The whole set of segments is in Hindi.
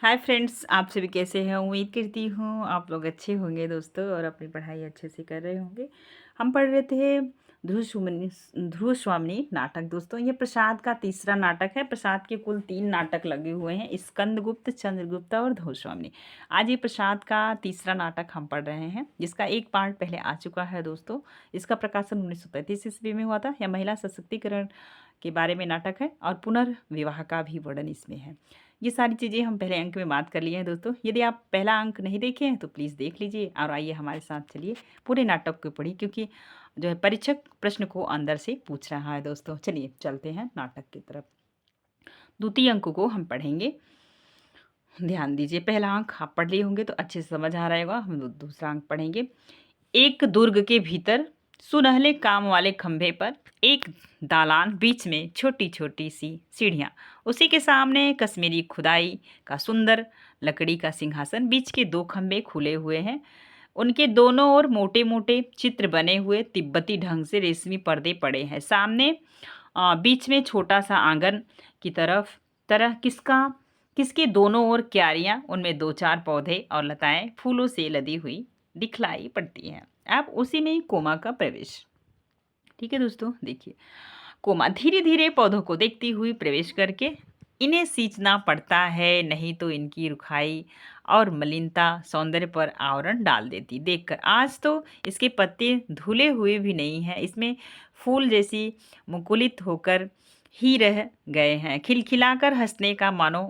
हाय फ्रेंड्स, आप सभी कैसे हैं। उम्मीद करती हूँ आप लोग अच्छे होंगे दोस्तों और अपनी पढ़ाई अच्छे से कर रहे होंगे। हम पढ़ रहे थे ध्रुव स्वामिनी नाटक दोस्तों। ये प्रसाद का तीसरा नाटक है। प्रसाद के कुल 3 नाटक लगे हुए हैं, स्कंदगुप्त, चंद्रगुप्त और ध्रुव स्वामिनी। आज ये प्रसाद का तीसरा नाटक हम पढ़ रहे हैं, जिसका एक पार्ट पहले आ चुका है दोस्तों। इसका प्रकाशन 1935 ईस्वी में हुआ था। यह महिला सशक्तिकरण के बारे में नाटक है और पुनर्विवाह का भी वर्णन इसमें है। ये सारी चीज़ें हम पहले अंक में बात कर लिए हैं दोस्तों। यदि आप पहला अंक नहीं देखे हैं तो प्लीज़ देख लीजिए और आइए हमारे साथ चलिए पूरे नाटक को पढ़िए, क्योंकि जो है परीक्षक प्रश्न को अंदर से पूछ रहा है दोस्तों। चलिए चलते हैं नाटक की तरफ। द्वितीय अंक को हम पढ़ेंगे। ध्यान दीजिए, पहला अंक आप पढ़ लिए होंगे तो अच्छे से समझ आ रहेगा। हम दूसरा अंक पढ़ेंगे। एक दुर्ग के भीतर सुनहले काम वाले खंभे पर एक दालान, बीच में छोटी छोटी सी सीढ़ियाँ, उसी के सामने कश्मीरी खुदाई का सुंदर लकड़ी का सिंहासन, बीच के 2 खंभे खुले हुए हैं, उनके दोनों ओर मोटे मोटे चित्र बने हुए तिब्बती ढंग से रेशमी पर्दे पड़े हैं। सामने बीच में छोटा सा आंगन की तरह किसके दोनों ओर क्यारियां, उनमें 2-4 पौधे और लताएं फूलों से लदी हुई दिखलाई पड़ती हैं। अब उसी में ही कोमा का प्रवेश। ठीक है दोस्तों, देखिए कोमा धीरे धीरे पौधों को देखती हुई प्रवेश करके, इन्हें सींचना पड़ता है, नहीं तो इनकी रुखाई और मलिनता सौंदर्य पर आवरण डाल देती। देखकर आज तो इसके पत्ते धुले हुए भी नहीं हैं, इसमें फूल जैसी मुकुलित होकर ही रह गए हैं। खिलखिलाकर हंसने का मानो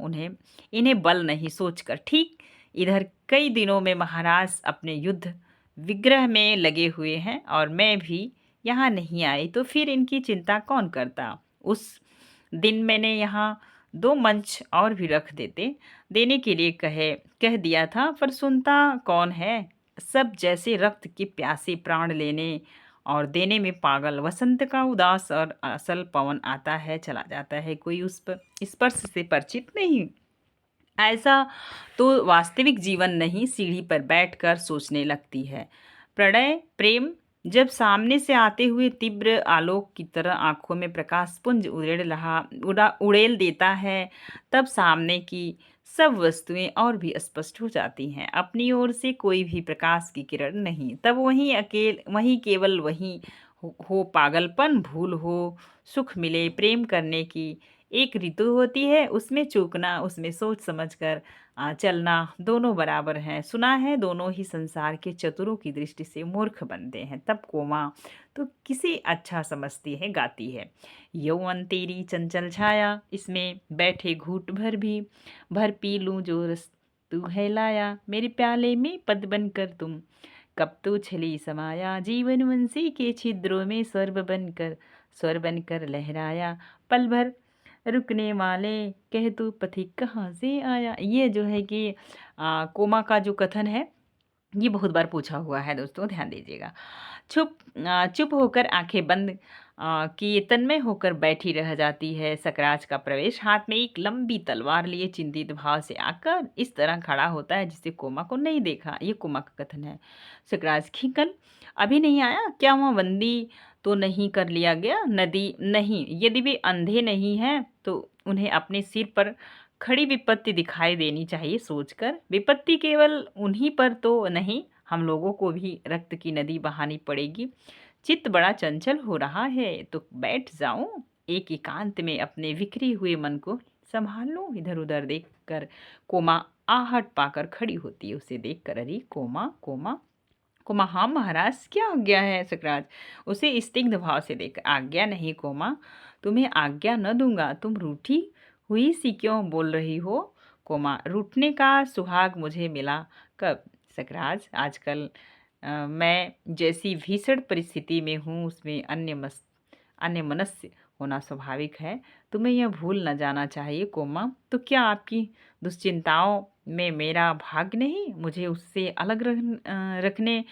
इन्हें बल नहीं। सोचकर ठीक इधर कई दिनों में महाराज अपने युद्ध विग्रह में लगे हुए हैं और मैं भी यहाँ नहीं आई तो फिर इनकी चिंता कौन करता। उस दिन मैंने यहाँ 2 मंच और भी रख देने के लिए कह दिया था, पर सुनता कौन है। सब जैसे रक्त के प्यासे, प्राण लेने और देने में पागल। वसंत का उदास और असल पवन आता है चला जाता है, कोई उस पर स्पर्श से परिचित नहीं। ऐसा तो वास्तविक जीवन नहीं। सीढ़ी पर बैठकर सोचने लगती है। प्रणय प्रेम जब सामने से आते हुए तीव्र आलोक की तरह आंखों में प्रकाश पुंज उड़ेल देता है, तब सामने की सब वस्तुएं और भी स्पष्ट हो जाती हैं। अपनी ओर से कोई भी प्रकाश की किरण नहीं। तब वहीं केवल वहीं हो पागलपन, भूल हो, सुख मिले, प्रेम करने की एक ऋतु होती है, उसमें चूकना, उसमें सोच समझकर चलना दोनों बराबर हैं। सुना है दोनों ही संसार के चतुरों की दृष्टि से मूर्ख बनते हैं। तब कोमा तो किसे अच्छा समझती है, गाती है। यौवन तेरी चंचल छाया, इसमें बैठे घूट भर पी लूं जो रस तू है लाया, मेरे प्याले में पद बनकर तुम कब तो छली समाया, जीवन वंशी के छिद्रों में स्वर बनकर लहराया, पल भर रुकने वाले कह तू पथिक कहाँ से आया। ये जो है कि कोमा का जो कथन है, ये बहुत बार पूछा हुआ है दोस्तों, ध्यान दीजिएगा। चुप होकर आंखें बंद किए तन्मय होकर बैठी रह जाती है। सकराज का प्रवेश हाथ में एक लंबी तलवार लिए चिंतित भाव से आकर इस तरह खड़ा होता है जिसे कोमा को नहीं देखा। ये कोमा का कथन है। सकराज खींकल अभी नहीं आया क्या? वहाँ बंदी तो नहीं कर लिया गया? नदी नहीं, यदि वे अंधे नहीं हैं तो उन्हें अपने सिर पर खड़ी विपत्ति दिखाई देनी चाहिए। सोचकर विपत्ति केवल उन्हीं पर तो नहीं, हम लोगों को भी रक्त की नदी बहानी पड़ेगी। चित्त बड़ा चंचल हो रहा है तो बैठ जाऊं, एक एकांत में अपने बिखरे हुए मन को संभाल लूं। इधर उधर देखकर कोमा आहट पाकर खड़ी होती है। उसे देखकर अरे कोमा कोमा कोमा, हाँ महाराज क्या आज्ञा है? सकराज उसे स्निग्ध भाव से देख, आज्ञा नहीं कोमा, तुम्हें आज्ञा न दूंगा। तुम रूठी हुई सी क्यों बोल रही हो? कोमा, रूठने का सुहाग मुझे मिला कब सकराज? आजकल मैं जैसी भीषण परिस्थिति में हूँ उसमें अन्य मनस्य होना स्वाभाविक है। तुम्हें यह भूल न जाना चाहिए कोमा। तो क्या आपकी दुश्चिंताओं में मेरा भाग नहीं? मुझे उससे अलग रखने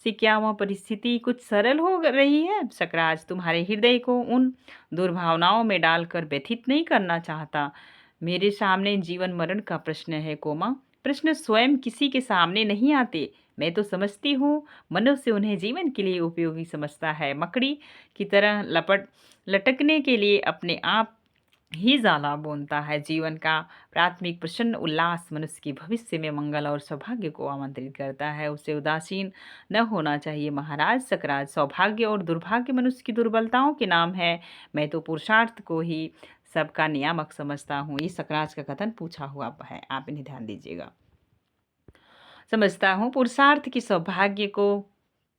से क्या वह परिस्थिति कुछ सरल हो रही है? सकराज तुम्हारे हृदय को उन दुर्भावनाओं में डालकर व्यथित नहीं करना चाहता। मेरे सामने जीवन मरण का प्रश्न है कोमा। प्रश्न स्वयं किसी के सामने नहीं आते। मैं तो समझती हूँ मनुष्य उन्हें जीवन के लिए उपयोगी समझता है। मकड़ी की तरह लटकने के लिए अपने आप ही जाला बोनता है। जीवन का प्राथमिक प्रसन्न उल्लास मनुष्य के भविष्य में मंगल और सौभाग्य को आमंत्रित करता है। उसे उदासीन न होना चाहिए महाराज सकराज। सौभाग्य और दुर्भाग्य मनुष्य की दुर्बलताओं के नाम है। मैं तो पुरुषार्थ को ही सबका नियामक समझता हूँ। ये सकराज का कथन पूछा हुआ है, आप इन्हें ध्यान दीजिएगा। समझता हूँ पुरुषार्थ की सौभाग्य को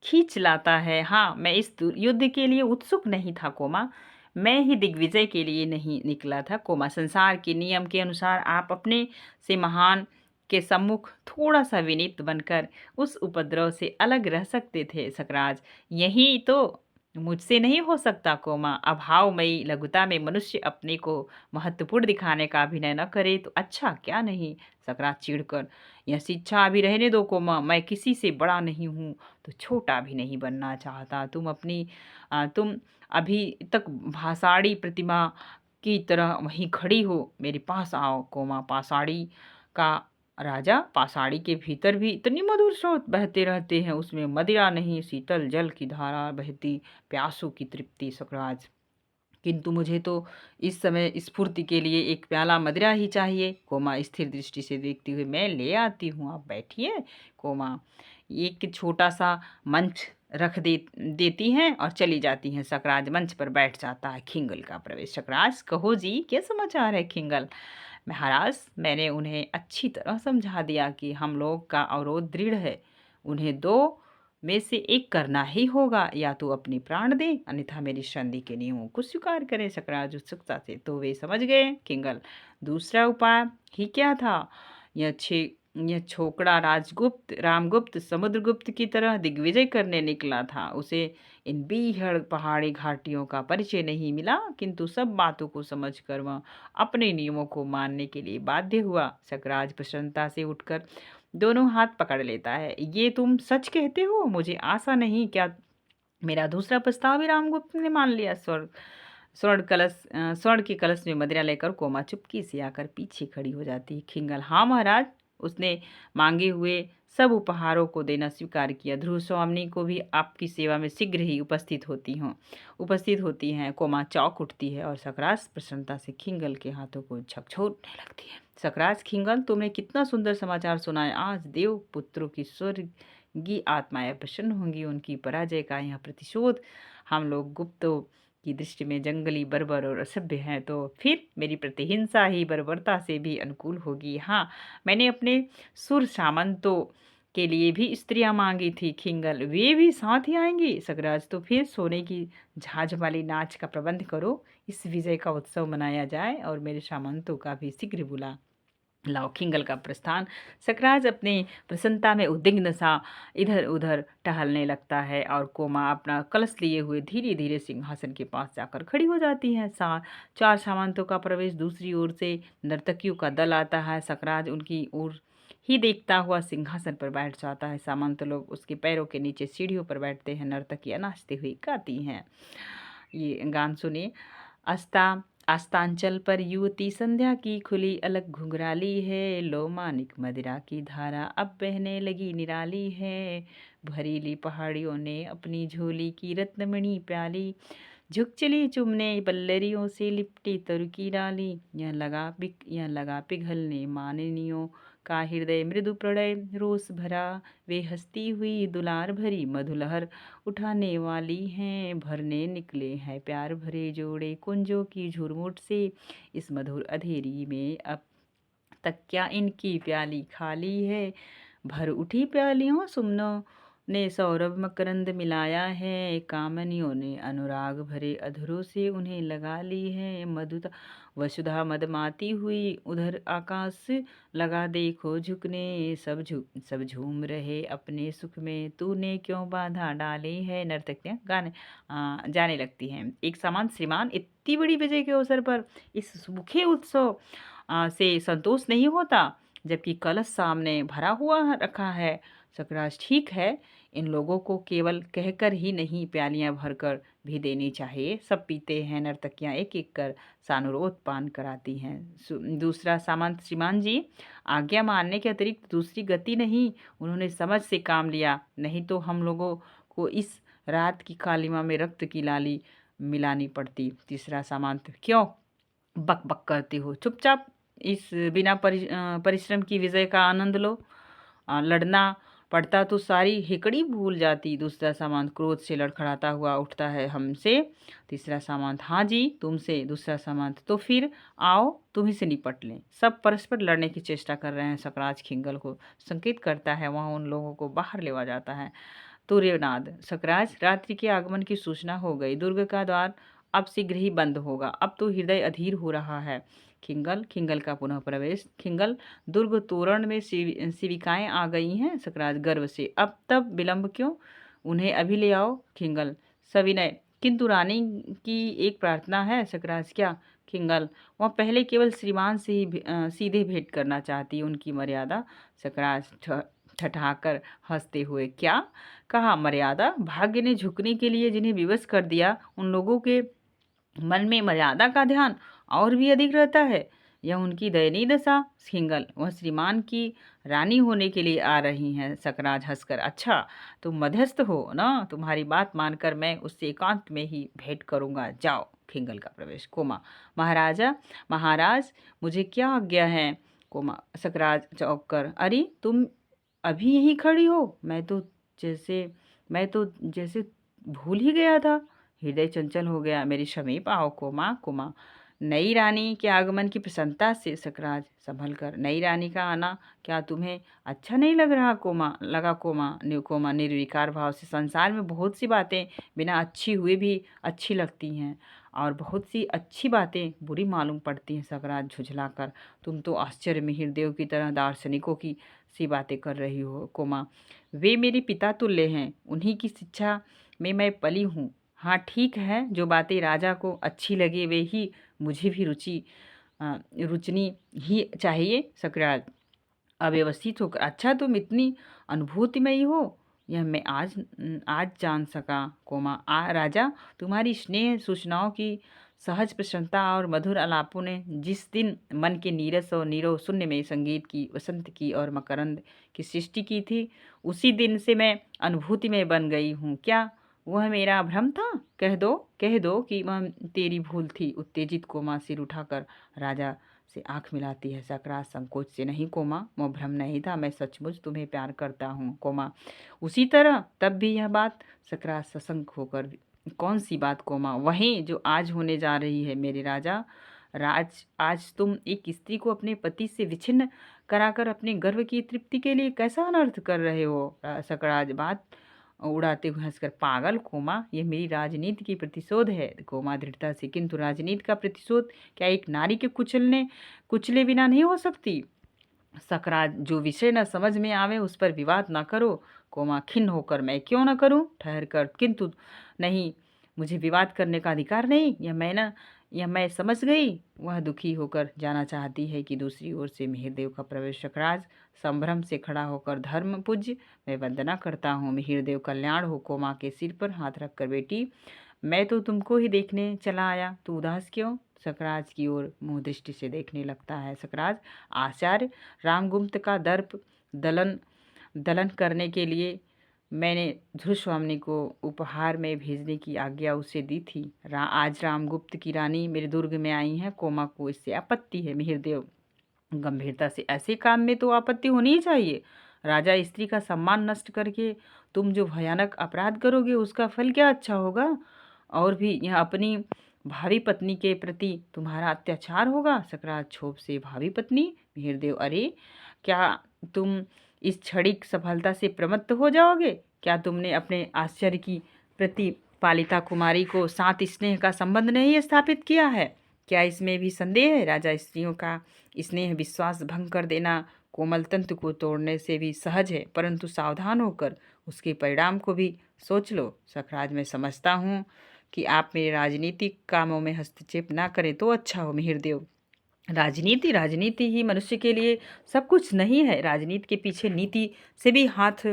खींच लाता है। हाँ, मैं इस युद्ध के लिए उत्सुक नहीं था कोमा। मैं ही दिग्विजय के लिए नहीं निकला था कोमा। संसार के नियम के अनुसार आप अपने से महान के सम्मुख थोड़ा सा विनीत बनकर उस उपद्रव से अलग रह सकते थे सकराज। यही तो मुझसे नहीं हो सकता कोमा। अभावमयी लघुता में मनुष्य अपने को महत्वपूर्ण दिखाने का अभिनय न करे तो अच्छा क्या नहीं। सकराज चिढ़कर, यह शिक्षा अभी रहने दो कोमा। मैं किसी से बड़ा नहीं हूँ तो छोटा भी नहीं बनना चाहता। तुम अभी तक भाषाड़ी प्रतिमा की तरह वहीं खड़ी हो। मेरे पास आओ कोमा। पाषाणी का राजा, पाषाणी के भीतर भी इतनी मधुर स्रोत बहते रहते हैं, उसमें मदिरा नहीं शीतल जल की धारा बहती, प्यासों की तृप्ति सकराज। किंतु मुझे तो इस समय स्फूर्ति के लिए एक प्याला मदिरा ही चाहिए कोमा। स्थिर दृष्टि से देखती हुई, मैं ले आती हूँ, आप बैठिए कोमा। एक छोटा सा मंच रख देती हैं और चली जाती हैं। सकराज मंच पर बैठ जाता है। खिंगल का प्रवेश। सकराज, कहो जी, क्या समाचार है खिंगल। महाराज, मैंने उन्हें अच्छी तरह समझा दिया कि हम लोग का अवरोध दृढ़ है। उन्हें दो में से एक करना ही होगा, या तो अपने प्राण दें अन्यथा मेरी संधि के नियमों को स्वीकार करें। सकराज उत्सुकता से, तो वे समझ गए किंगल। दूसरा उपाय ही क्या था। यह छे यह छोकरा राजगुप्त रामगुप्त समुद्रगुप्त की तरह दिग्विजय करने निकला था। उसे इन बीहड़ पहाड़ी घाटियों का परिचय नहीं मिला, किंतु सब बातों को समझकर वह अपने नियमों को मानने के लिए बाध्य हुआ। सकराज प्रसन्नता से उठकर दोनों हाथ पकड़ लेता है। ये तुम सच कहते हो, मुझे आशा नहीं। क्या मेरा दूसरा प्रस्ताव भी रामगुप्त ने मान लिया। स्वर्ण के कलश में मदिरा लेकर कोमा चुपकी से आकर पीछे खड़ी हो जाती है। खिंगल, हाँ महाराज। उसने मांगे हुए सब उपहारों को देना स्वीकार किया। ध्रुव स्वामिनी को भी आपकी सेवा में शीघ्र ही उपस्थित होती हैं। कोमा चौंक उठती है और सकराज प्रसन्नता से खिंगल के हाथों को झकझोरने लगती है। सकराज, खिंगल, तुमने कितना सुंदर समाचार सुनाया। आज देव पुत्रों की स्वर्गीय आत्माएं प्रसन्न होंगी। उनकी पराजय का यह प्रतिशोध हम लोग गुप्तों की दृष्टि में जंगली, बर्बर और असभ्य हैं, तो फिर मेरी प्रतिहिंसा ही बर्बरता से भी अनुकूल होगी। हाँ, मैंने अपने सुर सामंतों के लिए भी स्त्रियां मांगी थी खिंगल, वे भी साथ ही आएंगी। सकराज, तो फिर सोने की झांझ वाली नाच का प्रबंध करो। इस विजय का उत्सव मनाया जाए और मेरे सामंतों का भी शीघ्र बुला लाओ। खिंगल का प्रस्थान। सकराज अपनी प्रसन्नता में उद्विग्न सा इधर उधर टहलने लगता है और कोमा अपना कलश लिए हुए धीरे धीरे सिंहासन के पास जाकर खड़ी हो जाती है। चार सामंतों का प्रवेश। दूसरी ओर से नर्तकियों का दल आता है। सकराज उनकी ओर ही देखता हुआ सिंहासन पर बैठ जाता है। सामंत लोग उसके पैरों के नीचे सीढ़ियों पर बैठते हैं। नर्तकियां नाचते हुए गाती हैं। ये गान सुनिए। अस्ता अस्तांचल पर युवती संध्या की खुली अलग घुंघराली है। लो मानिक मदिरा की धारा अब बहने लगी निराली है। भरीली पहाड़ियों ने अपनी झोली की रत्नमणि प्याली झुक चली चुमने पल्लरियों से लिपटी तरु की डाली। यह लगा पिघलने माननियों का हृदय मृदु प्रणय रोष भरा। वे हंसती हुई दुलार भरी मधुलहर उठाने वाली हैं। भरने निकले हैं प्यार भरे जोड़े कुंजों की झुरमुट से। इस मधुर अंधेरी में अब तक क्या इनकी प्याली खाली है। भर उठी प्यालियों सुमनों ने सौरभ मकरंद मिलाया है। कामनियों ने अनुराग भरे अधरों से उन्हें लगा ली है। मधुता वसुधा मदमाती हुई उधर आकाश लगा देखो झुकने। सब झूम रहे अपने सुख में, तूने क्यों बाधा डाली है। नर्तकियां जाने लगती हैं। एक सामान श्रीमान, इतनी बड़ी विजय के अवसर पर इस सूखे उत्सव से संतोष नहीं होता, जबकि कलश सामने भरा हुआ रखा है। सकराज, ठीक है, इन लोगों को केवल कहकर ही नहीं प्यालियां भरकर भी देनी चाहिए। सब पीते हैं। नर्तकियां एक एक कर सानुरोध पान कराती हैं। दूसरा सामंत, श्रीमान जी, आज्ञा मानने के अतिरिक्त दूसरी गति नहीं। उन्होंने समझ से काम लिया, नहीं तो हम लोगों को इस रात की कालिमा में रक्त की लाली मिलानी पड़ती। तीसरा सामंत, क्यों बक बक करती हो? चुपचाप इस बिना परिश्रम की विजय का आनंद लो। लड़ना पड़ता तो सारी हिकड़ी भूल जाती। दूसरा सामंत क्रोध से लड़खड़ाता हुआ उठता है, हमसे? तीसरा सामंत, हाँ जी तुमसे। दूसरा सामंत, तो फिर आओ तुम्ही से निपट लें। सब परस्पर लड़ने की चेष्टा कर रहे हैं। सकराज खिंगल को संकेत करता है, वहाँ उन लोगों को बाहर लेवा जाता है। तुर्यनाद, सकराज रात्रि के आगमन की सूचना हो गई। दुर्ग का द्वार अब शीघ्र ही बंद होगा। अब तो हृदय अधीर हो रहा है। खिंगल, खिंगल का पुनः प्रवेश। खिंगल, दुर्ग तोरण में शिविकाएं आ गई हैं। सकराज गर्व से, अब तब विलंब क्यों? उन्हें अभी ले आओ। खिंगल सविनय, किंतु रानी की एक प्रार्थना है। सकराज, क्या? खिंगल, वह पहले केवल श्रीमान से ही सीधे भेंट करना चाहती, उनकी मर्यादा। सकराज ठठाकर हंसते हुए, क्या कहा मर्यादा? भाग्य ने झुकने के लिए जिन्हें विवश कर दिया, उन लोगों के मन में मर्यादा का ध्यान और भी अधिक रहता है। यह उनकी दयनीय दशा। सिंगल, वह श्रीमान की रानी होने के लिए आ रही हैं। सकराज हंसकर, अच्छा तुम मध्यस्थ हो ना? तुम्हारी बात मानकर मैं उससे एकांत में ही भेंट करूंगा। जाओ। खिंगल का प्रवेश। कोमा, महाराजा, महाराज, मुझे क्या आज्ञा है? कोमा, सकराज चौंक कर, अरे तुम अभी यहीं खड़ी हो? जैसे मैं तो जैसे भूल ही गया था। हृदय चंचल हो गया। मेरी समीप आओ कोमा। कोमा, नई रानी के आगमन की प्रसन्नता से। सकराज संभल कर, नई रानी का आना क्या तुम्हें अच्छा नहीं लग रहा? कोमा निर्विकार भाव से, संसार में बहुत सी बातें बिना अच्छी हुए भी अच्छी लगती हैं और बहुत सी अच्छी बातें बुरी मालूम पड़ती हैं। सकराज झुझलाकर, तुम तो आश्चर्य मिहिरदेव की तरह दार्शनिकों की सी बातें कर रही हो। कोमा, वे मेरे पिता तुल्य हैं, उन्हीं की शिक्षा में मैं पली हूँ। हाँ ठीक है, जो बातें राजा को अच्छी लगे वे ही मुझे भी रुचनी ही चाहिए। सकराज अव्यवस्थित होकर, अच्छा तुम इतनी अनुभूतिमयी हो, यह मैं आज जान सका। कोमा, राजा, तुम्हारी स्नेह सूचनाओं की सहज प्रसन्नता और मधुर आलापों ने जिस दिन मन के नीरस और नीरव शून्य में संगीत की, वसंत की और मकरंद की सृष्टि की थी, उसी दिन से मैं अनुभूति में बन गई हूँ। क्या वह मेरा भ्रम था? कह दो कि वह तेरी भूल थी। उत्तेजित कोमा सिर उठाकर राजा से आंख मिलाती है। सकराज संकोच से, नहीं कोमा, वह भ्रम नहीं था, मैं सचमुच तुम्हें प्यार करता हूँ। कोमा, उसी तरह तब भी यह बात? सकराज सशंक होकर, कौन सी बात कोमा? वही जो आज होने जा रही है मेरे राजा। आज तुम एक स्त्री को अपने पति से विच्छिन्न कराकर अपने गर्व की तृप्ति के लिए कैसा अनर्थ कर रहे हो? सकराज बात उड़ाते हुए हंसकर, पागल कोमा, यह मेरी राजनीति की प्रतिशोध है। कोमा दृढ़ता से, किंतु राजनीति का प्रतिशोध क्या एक नारी के कुचले बिना नहीं हो सकती? सकराज, जो विषय न समझ में आवे उस पर विवाद न करो। कोमा खिन्न होकर, मैं क्यों न करूं? ठहर कर, किंतु नहीं, मुझे विवाद करने का अधिकार नहीं। यह मैं समझ गई। वह दुखी होकर जाना चाहती है कि दूसरी ओर से मिहिरदेव का प्रवेश। सकराज संभ्रम से खड़ा होकर, धर्म पूज्य, मैं वंदना करता हूँ। मिहिरदेव कल्याण हो। कोमा के सिर पर हाथ रखकर, बेटी, मैं तो तुमको ही देखने चला आया, तू उदास क्यों? सकराज की ओर मुंह दृष्टि से देखने लगता है। सकराज, आचार्य रामगुप्त का दर्प दलन दलन करने के लिए मैंने ध्रुवस्वामिनी को उपहार में भेजने की आज्ञा उसे दी थी। आज रामगुप्त की रानी मेरे दुर्ग में आई हैं। कोमा को इससे आपत्ति है। मिहिरदेव गंभीरता से, ऐसे काम में तो आपत्ति होनी ही चाहिए। राजा स्त्री का सम्मान नष्ट करके तुम जो भयानक अपराध करोगे उसका फल क्या अच्छा होगा? और भी यह अपनी भावी पत्नी के प्रति तुम्हारा अत्याचार होगा। सकराज क्षोभ से, भावी पत्नी? मिहिरदेव, अरे क्या तुम इस क्षणिक सफलता से प्रमत्त हो जाओगे? क्या तुमने अपने आश्चर्य की प्रतिपालिता कुमारी को साथ स्नेह का संबंध नहीं स्थापित किया है? क्या इसमें भी संदेह है? राजा, स्त्रियों का स्नेह विश्वास भंग कर देना कोमल तंत्र को तोड़ने से भी सहज है, परंतु सावधान होकर उसके परिणाम को भी सोच लो। सकराज, मैं समझता हूँ कि आप मेरे राजनीतिक कामों में हस्तक्षेप ना करें तो अच्छा हो। मिहिरदेव, राजनीति ही मनुष्य के लिए सब कुछ नहीं है। राजनीति के पीछे नीति से भी हाथ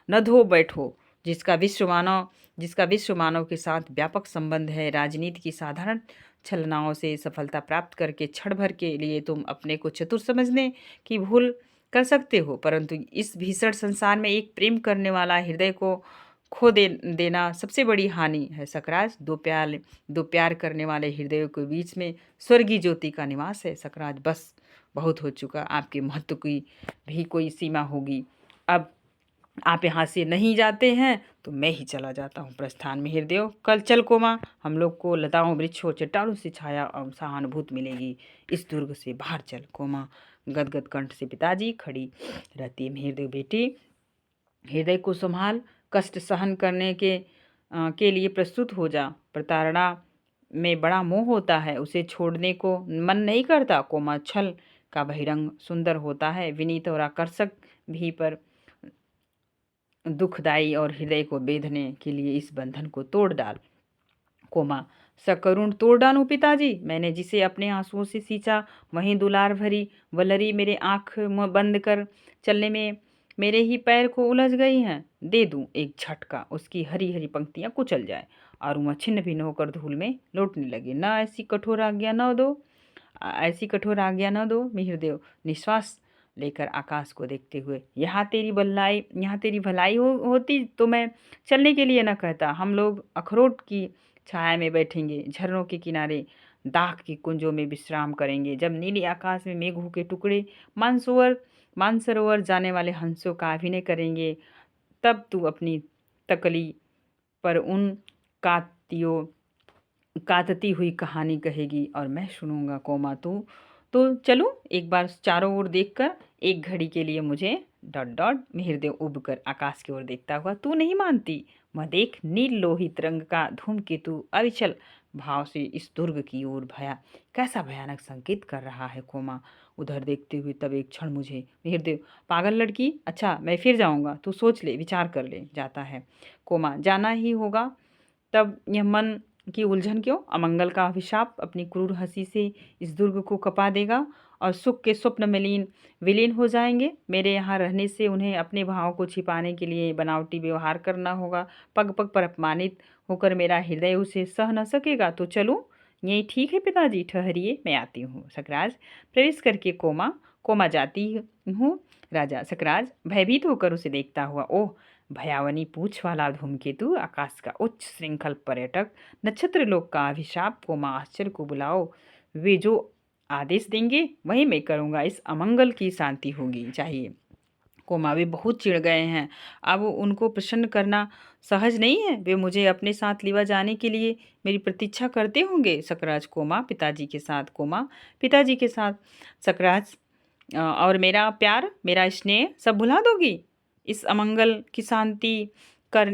न धो बैठो। जिसका विश्व मानव के साथ व्यापक संबंध है। राजनीति की साधारण छलनाओं से सफलता प्राप्त करके क्षण भर के लिए तुम अपने को चतुर समझने की भूल कर सकते हो, परंतु इस भीषण संसार में एक प्रेम करने वाला हृदय को खो देना सबसे बड़ी हानि है सकराज। दो प्यार करने वाले हृदयों के बीच में स्वर्गीय ज्योति का निवास है सकराज। बस बहुत हो चुका, आपके महत्व की भी कोई सीमा होगी। अब आप यहाँ से नहीं जाते हैं तो मैं ही चला जाता हूँ प्रस्थान में हृदयों। कल चल कोमा, हम लोग को लताओं वृक्षों चट्टानों से छाया और सहानुभूति मिलेगी। इस दुर्ग से बाहर चल कोमा। गदगद कंठ से पिताजी खड़ी रहती है। हृदय बेटी, हृदय को संभाल, कष्ट सहन करने के लिए प्रस्तुत हो जा। प्रताड़ना में बड़ा मोह होता है, उसे छोड़ने को मन नहीं करता कोमा। छल का बहिरंग सुंदर होता है, विनीत और आकर्षक भी, पर दुखदाई और हृदय को बेधने के लिए इस बंधन को तोड़ डाल कोमा। सकरुण तोड़ डालूं पिताजी, मैंने जिसे अपने आंसुओं से सींचा वहीं दुलार भरी वलरी मेरे आंख बंद कर चलने में मेरे ही पैर को उलझ गई हैं। दे दूं एक झटका, उसकी हरी हरी पंक्तियां कुचल जाए और वह छिन्न भिन्न होकर धूल में लौटने लगे। न ऐसी कठोर आज्ञा न दो, ऐसी कठोर आज्ञा न दो मिहिरदेव। निश्वास लेकर आकाश को देखते हुए, यहाँ तेरी भलाई होती तो मैं चलने के लिए न कहता। हम लोग अखरोट की छाया में बैठेंगे, झरनों के किनारे दाख की कुंजों में विश्राम करेंगे। जब नीले आकाश में मेघों के टुकड़े मानसरोवर जाने वाले हंसों का अभिनय करेंगे, तब तू अपनी तकली पर उन कातियों कातती हुई कहानी कहेगी और मैं सुनूंगा कोमा। तू तो चलूं एक बार चारों ओर देखकर, एक घड़ी के लिए मुझे डॉट डॉट। मिहिरदेव उब कर आकाश की ओर देखता हुआ, तू नहीं मानती? वह देख, नील लोहित रंग का धूमकेतु अविचल भाव से इस दुर्ग की ओर कैसा भयानक संकेत कर रहा है कोमा। उधर देखते हुए तब एक क्षण मुझे मिहिरदेव, पागल लड़की, अच्छा मैं फिर जाऊंगा, तू सोच ले, विचार कर ले। जाता है कोमा, जाना ही होगा। तब यह मन की उलझन क्यों? अमंगल का अभिशाप अपनी क्रूर हंसी से इस दुर्ग को कपा देगा और सुख के स्वप्न विलीन हो जाएंगे। मेरे यहाँ रहने से उन्हें अपने भावों को छिपाने के लिए बनावटी व्यवहार करना होगा। पग पग पर अपमानित होकर मेरा हृदय उसे सह न सकेगा। तो चलूं? यही ठीक है पिताजी, ठहरिए, मैं आती हूँ। सकराज प्रवेश करके कोमा जाती हूँ। राजा सकराज भयभीत होकर उसे देखता हुआ, ओह भयावनी पूछ वाला धूमकेतु, आकाश का उच्च श्रृंखल पर्यटक, नक्षत्र लोक का अभिशाप, कोमा आश्चर्य को बुलाओ। वे जो आदेश देंगे वही मैं करूँगा। इस अमंगल की शांति होगी चाहिए। कोमा, वे बहुत चिढ़ गए हैं, अब उनको प्रसन्न करना सहज नहीं है। वे मुझे अपने साथ लिवा जाने के लिए मेरी प्रतीक्षा करते होंगे। सकराज कोमा पिताजी के साथ, कोमा पिताजी के साथ। सकराज और मेरा प्यार, मेरा स्नेह सब भुला दोगी इस अमंगल की शांति कर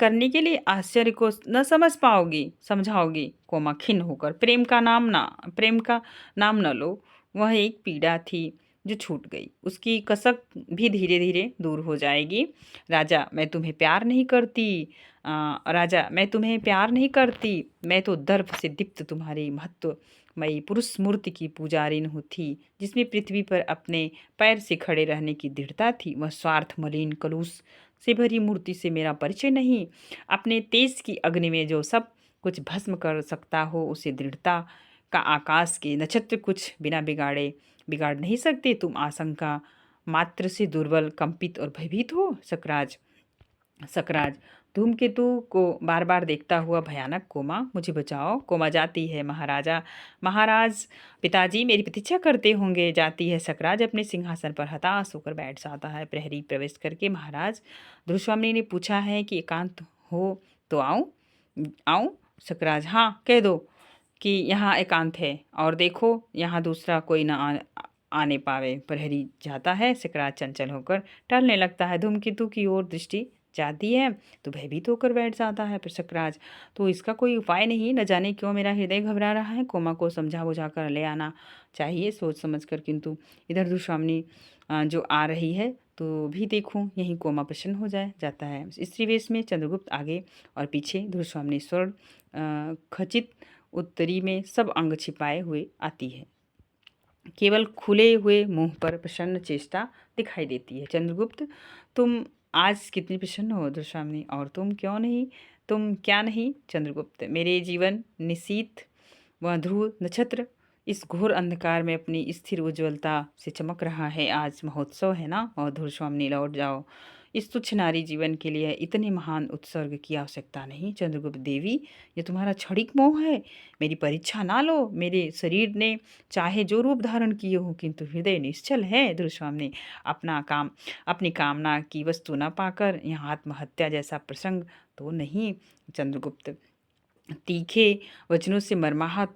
करने के लिए? आश्चर्य को न समझाओगी कोमा खिन्न होकर। प्रेम का नाम न लो, वह एक पीड़ा थी जो छूट गई, उसकी कसक भी धीरे धीरे दूर हो जाएगी। राजा मैं तुम्हें प्यार नहीं करती, राजा मैं तुम्हें प्यार नहीं करती, मैं तो दर्प से दीप्त तुम्हारी महत्वमयी पुरुष मूर्ति की पुजारिन हूँ थी, जिसमें पृथ्वी पर अपने पैर से खड़े रहने की दृढ़ता थी। वह स्वार्थ मलिन कलुष से भरी मूर्ति से मेरा परिचय नहीं। अपने तेज की अग्नि में जो सब कुछ भस्म कर सकता हो, उसे दृढ़ता का आकाश के नक्षत्र कुछ बिना बिगाड़ नहीं सकते। तुम आशंका मात्र से दुर्बल, कंपित और भयभीत हो। सकराज धूमकेतु को बार बार देखता हुआ भयानक, कोमा मुझे बचाओ। कोमा जाती है। महाराज पिताजी मेरी प्रतीक्षा करते होंगे। जाती है। सकराज अपने सिंहासन पर हताश होकर बैठ जाता है। प्रहरी प्रवेश करके, महाराज ध्रुवस्वामिनी ने पूछा है कि एकांत हो तो आऊं? सकराज हाँ, कह दो कि यहाँ एकांत है और देखो यहाँ दूसरा कोई ना आने पावे। प्रहरी जाता है। सकराज चंचल होकर टहलने लगता है। धूमकेतु की ओर दृष्टि जाती है तो भयभीत होकर बैठ जाता है। पर सकराज, तो इसका कोई उपाय नहीं? न जाने क्यों मेरा हृदय घबरा रहा है। कोमा को समझा बुझा कर ले आना चाहिए सोच समझ कर, किंतु इधर दुश्वामिनी जो आ रही है तो भी देखूं, यहीं कोमा प्रसन्न हो जाता है। स्त्री वेश में चंद्रगुप्त आगे और पीछे, ध्रुवस्वामिनी स्वर्ण खचित उत्तरी में सब अंग छिपाए हुए आती है। केवल खुले हुए मुंह पर प्रसन्न चेष्टा दिखाई देती है। चंद्रगुप्त, तुम आज कितनी प्रसन्न हो ध्रुवस्वामिनी, और तुम क्या नहीं? चंद्रगुप्त, मेरे जीवन निशीथ व ध्रुव नक्षत्र इस घोर अंधकार में अपनी स्थिर उज्ज्वलता से चमक रहा है। आज महोत्सव है ना? और ध्रुवस्वामिनी लौट जाओ, इस तुच्छ नारी जीवन के लिए इतने महान उत्सर्ग की आवश्यकता नहीं। चंद्रगुप्त देवी, ये तुम्हारा क्षणिक मोह है। मेरी परीक्षा ना लो। मेरे शरीर ने चाहे जो रूप धारण किए हो, किंतु हृदय निश्चल है। ध्रुवस्वामी, अपनी कामना की वस्तु न पाकर यहाँ आत्महत्या जैसा प्रसंग तो नहीं। चंद्रगुप्त, तीखे वचनों से मर्माहत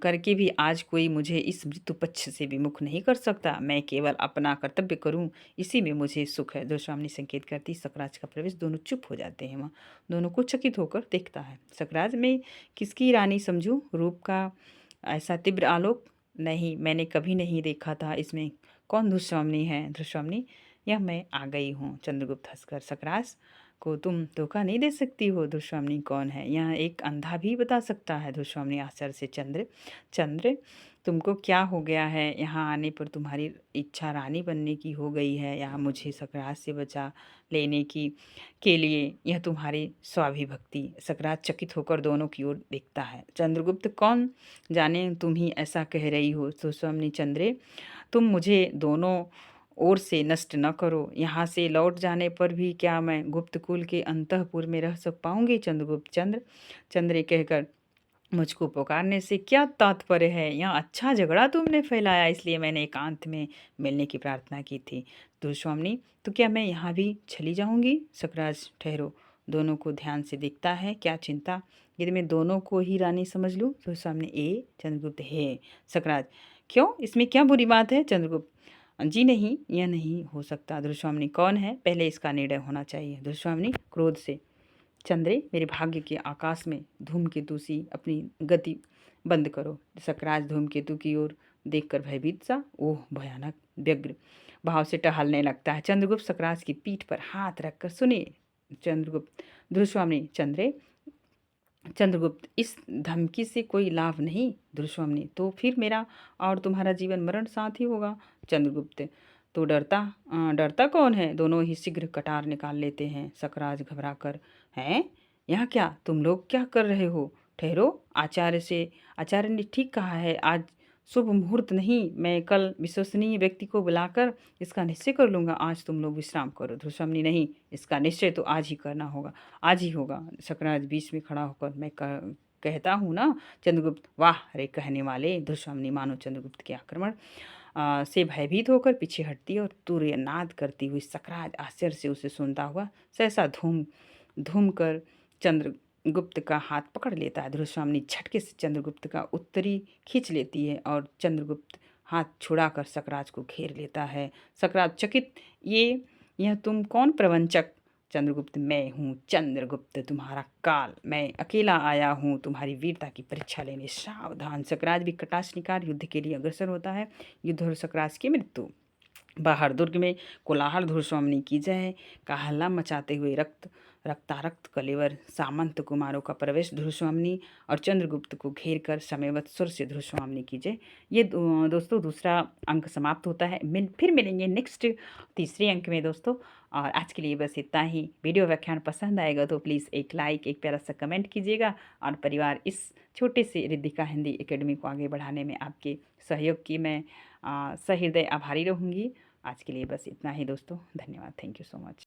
करके भी आज कोई मुझे इस मृत्यु पक्ष से विमुख नहीं कर सकता। मैं केवल अपना कर्तव्य करूं, इसी में मुझे सुख है। दुशामनी संकेत करती सकराज का प्रवेश। दोनों चुप हो जाते हैं। वहाँ दोनों को चकित होकर देखता है। सकराज, मैं किसकी रानी समझूं? रूप का ऐसा तीव्र आलोक? नहीं, मैंने कभी नहीं देखा था। इसमें कौन दुशामनी है? दुशामनी, यह मैं आ गई हूँ। चंद्रगुप्त हंसकर, सकराज को तुम धोखा नहीं दे सकती हो। दुष्वामनी कौन है? यह एक अंधा भी बता सकता है। दुष्वामनी आश्चर्य से, चंद्र, तुमको क्या हो गया है? यहाँ आने पर तुम्हारी इच्छा रानी बनने की हो गई है, यहाँ मुझे सकराज से बचा लेने की के लिए यह तुम्हारी स्वाभिभक्ति। सकराज चकित होकर दोनों की ओर देखता है। चंद्रगुप्त, कौन जाने तुम ही ऐसा कह रही हो। दुष्वामनी, चंद्रे, तुम मुझे दोनों ओर से नष्ट न करो। यहाँ से लौट जाने पर भी क्या मैं गुप्तकुल के अंतःपुर में रह सक पाऊंगी? चंद्रगुप्त, चंद्र कहकर मुझको पुकारने से क्या तात्पर्य है? यहाँ अच्छा झगड़ा तुमने फैलाया, इसलिए मैंने एकांत में मिलने की प्रार्थना की थी। दुस्वामिनी, तो क्या मैं यहाँ भी चली जाऊंगी? सकराज, ठहरो। दोनों को ध्यान से देखता है। क्या चिंता, यदि मैं दोनों को ही रानी समझ लूँ? दुस्वामिनी, चंद्रगुप्त, है। सकराज, क्यों, इसमें क्या बुरी बात है? चंद्रगुप्त, जी नहीं, यह नहीं हो सकता। दुस्वामिनी, कौन है? पहले इसका निर्णय होना चाहिए। दुस्वामिनी क्रोध से, चंद्रे, मेरे भाग्य के आकाश में धूमकेतु सी अपनी गति बंद करो। सकराज धूमकेतु की ओर देखकर भयभीत सा, ओह भयानक, व्यग्र भाव से टहलने लगता है। चंद्रगुप्त सकराज की पीठ पर हाथ रखकर, सुनिए। चंद्रगुप्त, ध्रुवस्वामिनी, चंद्रगुप्त, इस धमकी से कोई लाभ नहीं। ध्रुवस्वामिनी, तो फिर मेरा और तुम्हारा जीवन मरण साथ ही होगा। चंद्रगुप्त, तो डरता कौन है? दोनों ही शीघ्र कटार निकाल लेते हैं। सकराज घबरा कर, हैं, यहाँ क्या, तुम लोग क्या कर रहे हो? ठहरो। आचार्य ने ठीक कहा है, आज शुभ मुहूर्त नहीं। मैं कल विश्वसनीय व्यक्ति को बुलाकर इसका निश्चय कर लूँगा। आज तुम लोग विश्राम करो। ध्रुवस्वामिनी, नहीं, इसका निश्चय तो आज ही करना होगा, आज ही होगा। सकराज बीच में खड़ा होकर, मैं कहता हूँ ना। चंद्रगुप्त, वाह रे कहने वाले। ध्रुवस्वामिनी मानो चंद्रगुप्त के आक्रमण से भयभीत होकर पीछे हटती है और तुर्यनाद करती हुई सकराज आश्चर्य से उसे सुनता हुआ सहसा धूम धूम कर चंद्रगुप्त का हाथ पकड़ लेता है। ध्रुवस्वामिनी झटके से चंद्रगुप्त का उत्तरी खींच लेती है और चंद्रगुप्त हाथ छुड़ाकर सकराज को घेर लेता है। सकराज चकित, यह तुम कौन प्रवंचक? चंद्रगुप्त, मैं हूँ चंद्रगुप्त, तुम्हारा काल। मैं अकेला आया हूँ तुम्हारी वीरता की परीक्षा लेने। सावधान। सकराज भी कटाश निकाल युद्ध के लिए अग्रसर होता है। युद्ध और सकराज की मृत्यु। बाहर दुर्ग में कोलाहल। ध्रुवस्वामिनी की जय का हल्ला मचाते हुए रक्तारक्त कलेवर सामंत कुमारों का प्रवेश। ध्रुवस्वामिनी और चंद्रगुप्त को घेर कर समयवत सुर से ध्रुवस्वामिनी की जय। ये दोस्तों दूसरा अंक समाप्त होता है। फिर मिलेंगे नेक्स्ट तीसरे अंक में दोस्तों। और आज के लिए बस इतना ही। वीडियो व्याख्यान पसंद आएगा तो प्लीज़ एक लाइक, एक प्यारा सा कमेंट कीजिएगा। और परिवार, इस छोटे से रिद्धिका हिंदी एकेडमी को आगे बढ़ाने में आपके सहयोग की मैं सहृदय आभारी रहूँगी। आज के लिए बस इतना ही दोस्तों। धन्यवाद। Thank you so much.